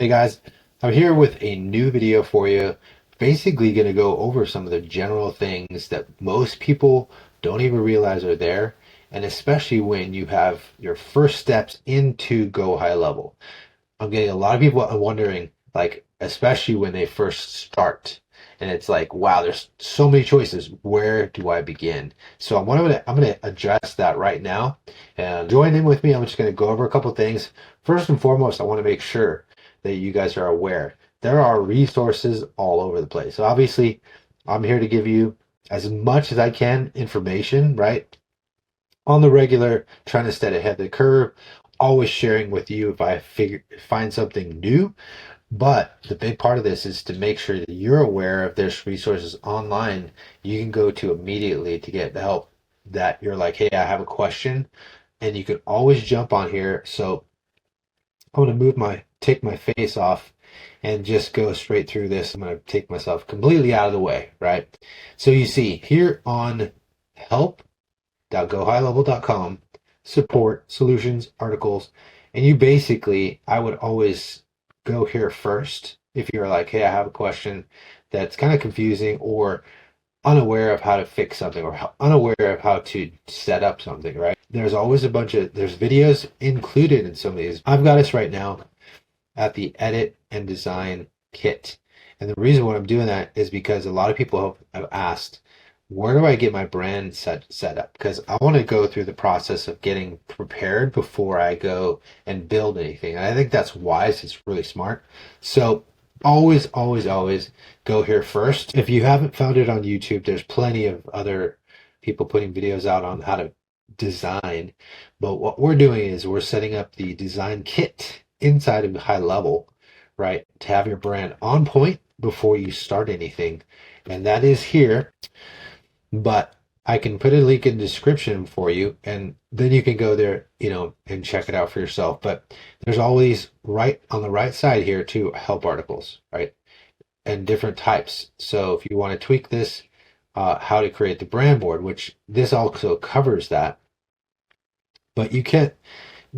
Hey guys, I'm here with a new video for you. Basically going to go over some of the general things that most people don't even realize are there, and especially when you have your first steps into Go High Level. I'm getting a lot of people wondering, like, especially when they first start. And it's like, wow, there's so many choices. Where do I begin? So I'm gonna address that right now. And join in with me. I'm just gonna go over a couple things. First and foremost, I want to make sure that you guys are aware there are resources all over the place. So obviously, I'm here to give you as much as I can information, right? On the regular, trying to stay ahead of the curve, always sharing with you if I find something new. But the big part of this is to make sure that you're aware if there's resources online you can go to immediately to get the help that you're like, hey, I have a question, and you can always jump on here. So I'm gonna take my face off and just go straight through this. I'm gonna take myself completely out of the way, right? So you see here on help.gohighlevel.com, support, solutions, articles, and you basically, I would always go here first if you're like, hey, I have a question that's kind of confusing or unaware of how to fix something or unaware of how to set up something, right? There's always there's videos included in some of these. I've got us right now at the edit and design kit. And the reason why I'm doing that is because a lot of people have asked, where do I get my brand set up? Because I want to go through the process of getting prepared before I go and build anything. And I think that's wise. It's really smart. So always, always, always go here first. If you haven't found it on YouTube, there's plenty of other people putting videos out on how to design. But what we're doing is we're setting up the design kit inside of High Level, right? To have your brand on point before you start anything. And that is here, but I can put a link in the description for you, and then you can go there, and check it out for yourself. But there's always right on the right side here too, help articles, right? And different types. So if you want to tweak this, how to create the brand board, which this also covers that. But you can't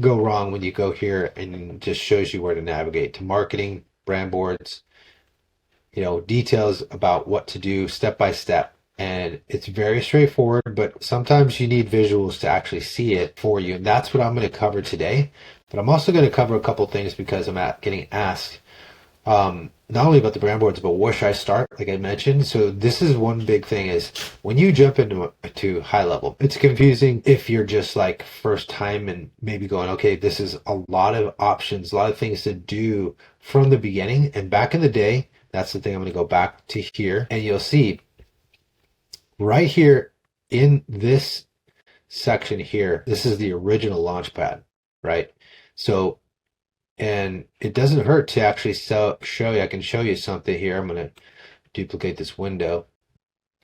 go wrong when you go here and just shows you where to navigate to marketing, brand boards, details about what to do step by step. And it's very straightforward, but sometimes you need visuals to actually see it for you. And that's what I'm going to cover today. But I'm also going to cover a couple things because I'm getting asked not only about the brand boards, but where should I start, like I mentioned. So this is one big thing is when you jump into High Level, it's confusing if you're just like first time and maybe going, okay, this is a lot of options, a lot of things to do from the beginning. And back in the day, that's the thing. I'm going to go back to here and you'll see right here in this section here, this is the original Launchpad, right? So, and it doesn't hurt to actually show you. I can show you something here. I'm going to duplicate this window.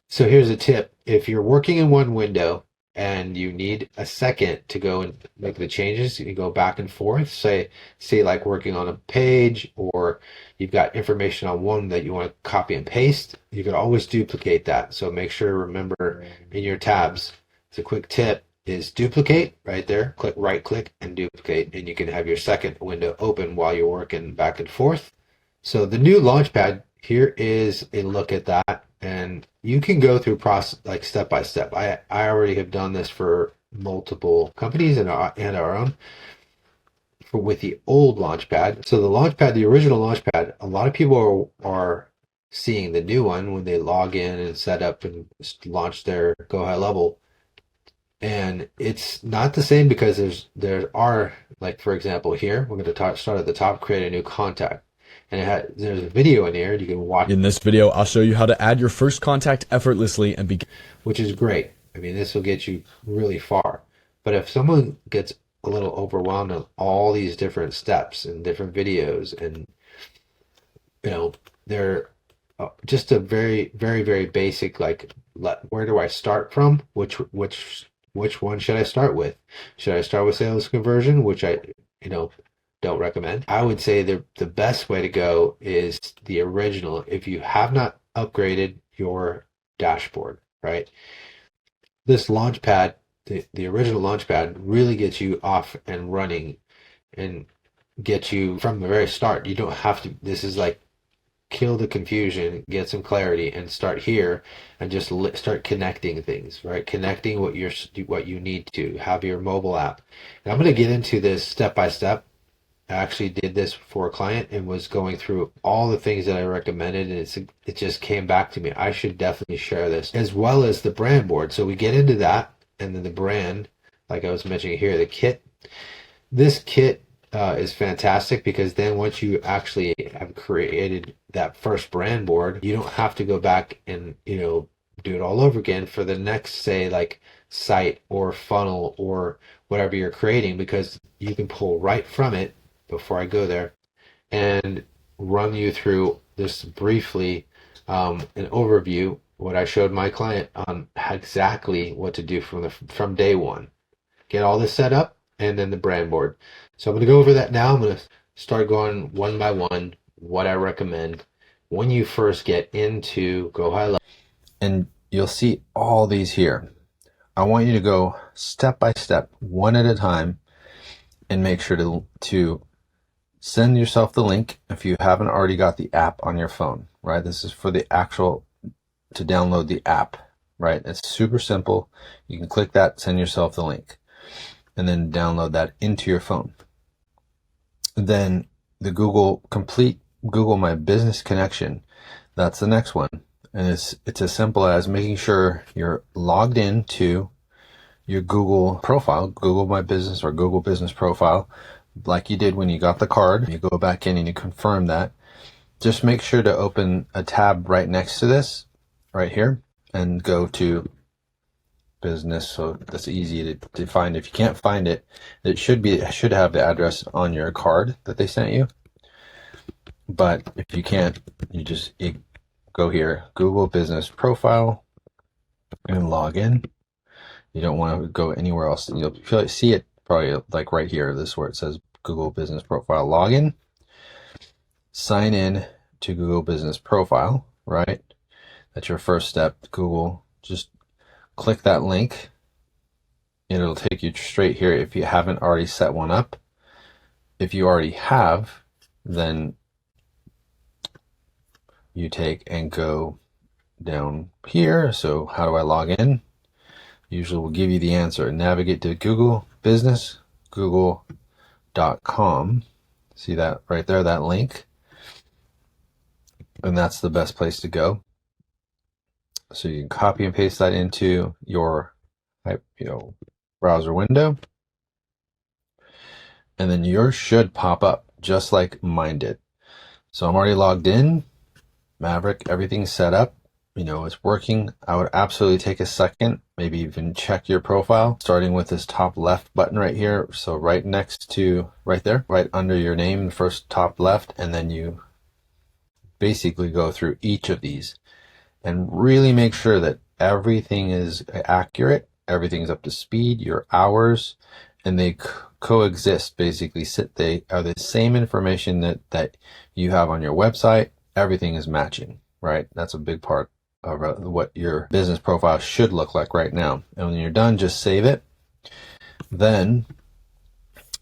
So here's a tip. If you're working in one window and you need a second to go and make the changes, you go back and forth, say like working on a page, or you've got information on one that you want to copy and paste, you can always duplicate that. So make sure to remember in your tabs, it's a quick tip, is duplicate right there, right click and duplicate, and you can have your second window open while you're working back and forth. So the new Launchpad, here is a look at that, and you can go through process like step by step. I already have done this for multiple companies and our own with the old Launchpad. So the Launchpad, the original Launchpad, a lot of people are seeing the new one when they log in and set up and launch their Go High Level. And it's not the same because there are, like, for example, here, we're going to start at the top, create a new contact. And there's a video in here you can watch. In this video, I'll show you how to add your first contact effortlessly and begin. Which is great. I mean, this will get you really far. But if someone gets a little overwhelmed on all these different steps and different videos, and, they're just a very, very, very basic, like, where do I start from? Which one should I start with? Should I start with sales conversion, which I, don't recommend? I would say the best way to go is the original if you have not upgraded your dashboard, right? This Launchpad, the original Launchpad really gets you off and running. And get you from the very start. You don't have to, this is like kill the confusion, get some clarity, and start here and just start connecting things, right? Connecting what you need to have your mobile app. And I'm going to get into this step by step. I actually did this for a client and was going through all the things that I recommended, and it just came back to me. I should definitely share this as well as the brand board. So we get into that, and then the brand, like I was mentioning here, the kit. This kit is fantastic because then once you actually have created that first brand board, you don't have to go back and do it all over again for the next, say, like site or funnel or whatever you're creating, because you can pull right from it. Before I go there and run you through this briefly, an overview, what I showed my client on exactly what to do from day one. Get all this set up, and then the brand board. So I'm going to go over that now. I'm going to start going one by one, what I recommend when you first get into GoHighLevel. And you'll see all these here. I want you to go step by step, one at a time, and make sure to send yourself the link if you haven't already got the app on your phone, right? This is for the actual, to download the app, right? It's super simple. You can click that, send yourself the link, and then download that into your phone. Then the complete Google My Business connection, that's the next one. And it's as simple as making sure you're logged in to your Google profile, Google My Business or Google Business profile, like you did when you got the card. You go back in and you confirm that. Just make sure to open a tab right next to this, right here, and go to business. So that's easy to find. If you can't find it, it should have the address on your card that they sent you. But if you can't, you go here, Google Business Profile, and log in. You don't want to go anywhere else. You'll see it probably like right here. This is where it says Google Business Profile Login. Sign in to Google Business Profile, right? That's your first step. Google, just click that link. It'll take you straight here if you haven't already set one up. If you already have, then you take and go down here. So how do I log in? Usually will give you the answer. Navigate to Google Business, google.com. See that right there, that link? And that's the best place to go. So you can copy and paste that into your browser window. And then yours should pop up just like mine did. So I'm already logged in. Maverick, everything's set up. It's working. I would absolutely take a second, maybe even check your profile, starting with this top left button right here. So right next to, right there, right under your name, the first top left, and then you basically go through each of these and really make sure that everything is accurate, everything's up to speed, your hours, and they coexist, basically. They are the same information that you have on your website. Everything is matching, right? That's a big part of what your business profile should look like right now. And when you're done, just save it. Then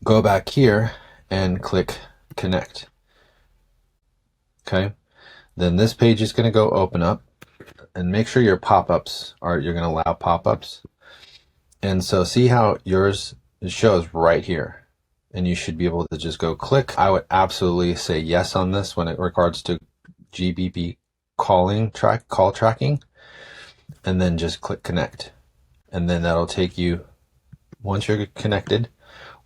go back here and click connect. Okay. Then this page is going to go open up, and make sure your pop-ups you're going to allow pop-ups. And so see how yours shows right here, and you should be able to just go click. I would absolutely say yes on this when it regards to GBP call tracking, and then just click connect. And then that'll take you, once you're connected,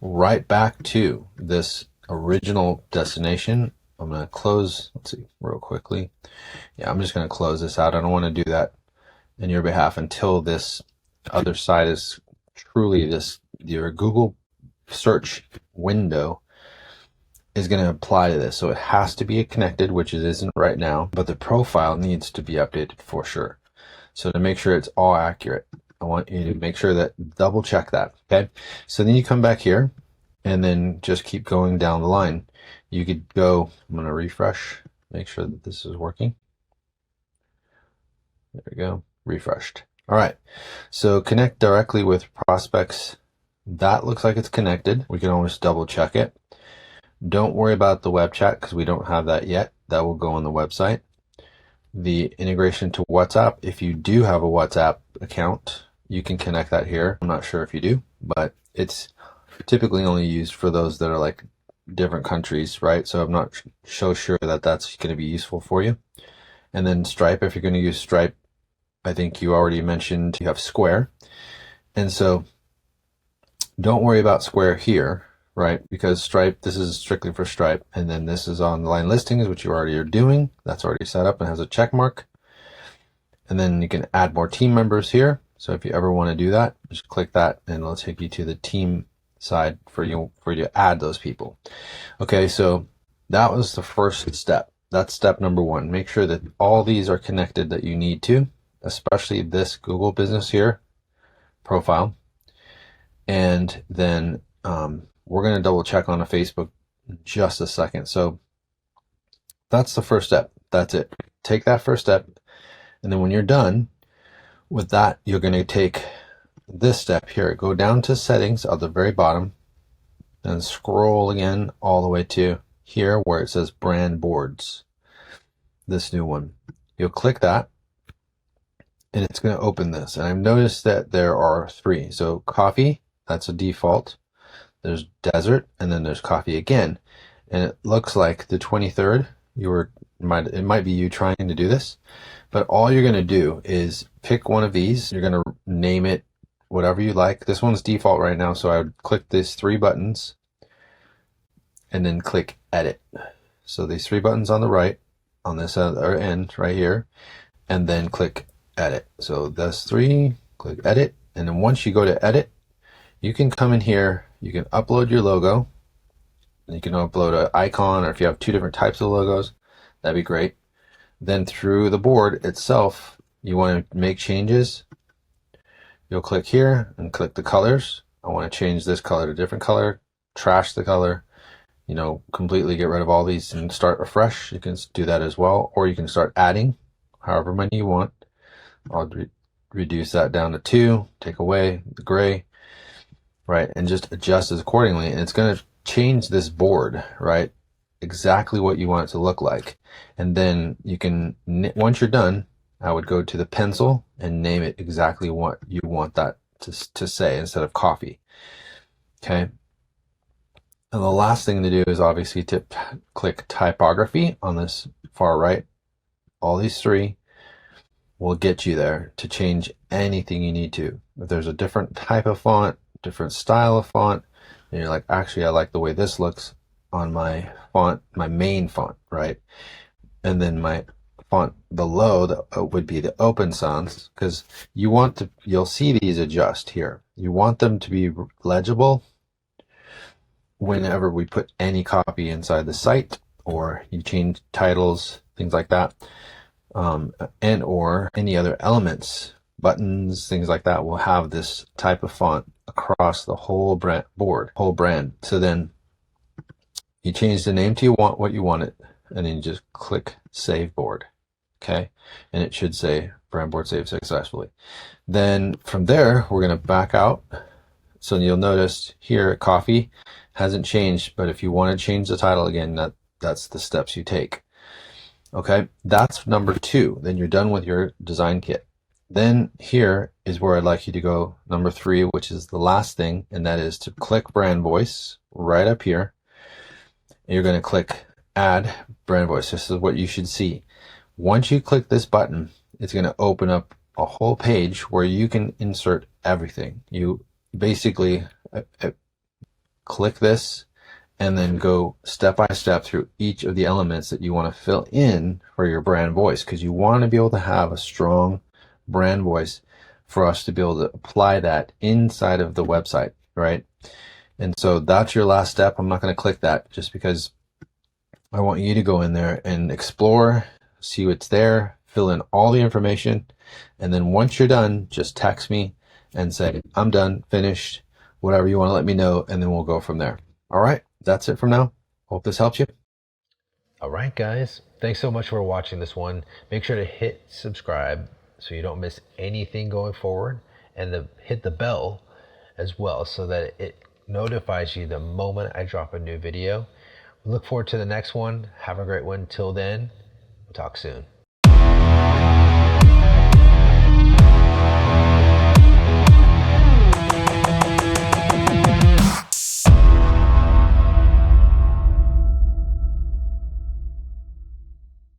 right back to this original destination. I'm going to close, let's see, real quickly. Yeah, I'm just going to close this out. I don't want to do that in your behalf until this other side is truly your Google search window is going to apply to this. So it has to be connected, which it isn't right now, but the profile needs to be updated for sure. So to make sure it's all accurate, I want you to make sure that double check that. Okay. So then you come back here and then just keep going down the line. You could go, I'm going to refresh, make sure that this is working. There we go. Refreshed. All right. So connect directly with prospects. That looks like it's connected. We can always double check it. Don't worry about the web chat because we don't have that yet. That will go on the website. The integration to WhatsApp, if you do have a WhatsApp account, you can connect that here. I'm not sure if you do, but it's typically only used for those that are like different countries, right? So I'm not so sure that that's going to be useful for you. And then Stripe, if you're going to use Stripe, I think you already mentioned you have Square. And so don't worry about Square here, right? Because Stripe, this is strictly for Stripe. And then this is online listings, which you already are doing. That's already set up and has a check mark. And then you can add more team members here. So if you ever want to do that, just click that and it'll take you to the team side for you to add those people. Okay, so that was the first step. That's step number one. Make sure that all these are connected that you need to, especially this Google Business here profile. And then we're going to double check on a Facebook in just a second. So that's the first step. That's it. Take that first step. And then when you're done with that, you're going to take this step here. Go down to settings at the very bottom and scroll again all the way to here where it says brand boards. This new one. You'll click that and it's going to open this. And I've noticed that there are three. So coffee, that's a default. There's desert, and then there's coffee again. And it looks like the 23rd, it might be you trying to do this, but all you're going to do is pick one of these. You're going to name it whatever you like. This one's default right now, so I would click these three buttons and then click edit. So these three buttons on the right, on this other end right here, and then click edit. So that's three, click edit. And then once you go to edit, you can come in here, you can upload your logo, you can upload an icon, or if you have two different types of logos, that'd be great. Then through the board itself, you want to make changes. You'll click here and click the colors. I want to change this color to a different color, trash the color, completely get rid of all these and start afresh. You can do that as well, or you can start adding however many you want. I'll reduce that down to 2, take away the gray, right, and just adjust it accordingly. And it's going to change this board, right, exactly what you want it to look like. And then you can, once you're done, I would go to the pencil and name it exactly what you want that to say instead of coffee. Okay. And the last thing to do is obviously to click typography on this far right. All these three will get you there to change anything you need to. If there's a different type of font, different style of font, and you're like, actually, I like the way this looks on my font, my main font, right? And then my font below would be the open sans, because you'll see these adjust here. You want them to be legible whenever we put any copy inside the site, or you change titles, things like that, and or any other elements, buttons, things like that will have this type of font across the whole brand. So then you change the name to what you want it, and then you just click Save Board. Okay, and it should say brand board saved successfully. Then from there, we're going to back out. So you'll notice here, coffee hasn't changed, but if you want to change the title again, that's the steps you take. Okay, that's number 2. Then you're done with your design kit. Then here is where I'd like you to go, number 3, which is the last thing, and that is to click brand voice right up here. And you're going to click add brand voice. This is what you should see. Once you click this button, it's going to open up a whole page where you can insert everything. You basically click this and then go step by step through each of the elements that you want to fill in for your brand voice, because you want to be able to have a strong brand voice for us to be able to apply that inside of the website, right? And so that's your last step. I'm not going to click that just because I want you to go in there and explore, see what's there, fill in all the information, and then once you're done, just text me and say, I'm done, finished, whatever you want to let me know, and then we'll go from there. All right, that's it from now. Hope this helps you. All right, guys. Thanks so much for watching this one. Make sure to hit subscribe so you don't miss anything going forward, and hit the bell as well so that it notifies you the moment I drop a new video. Look forward to the next one. Have a great one. Till then, we'll talk soon.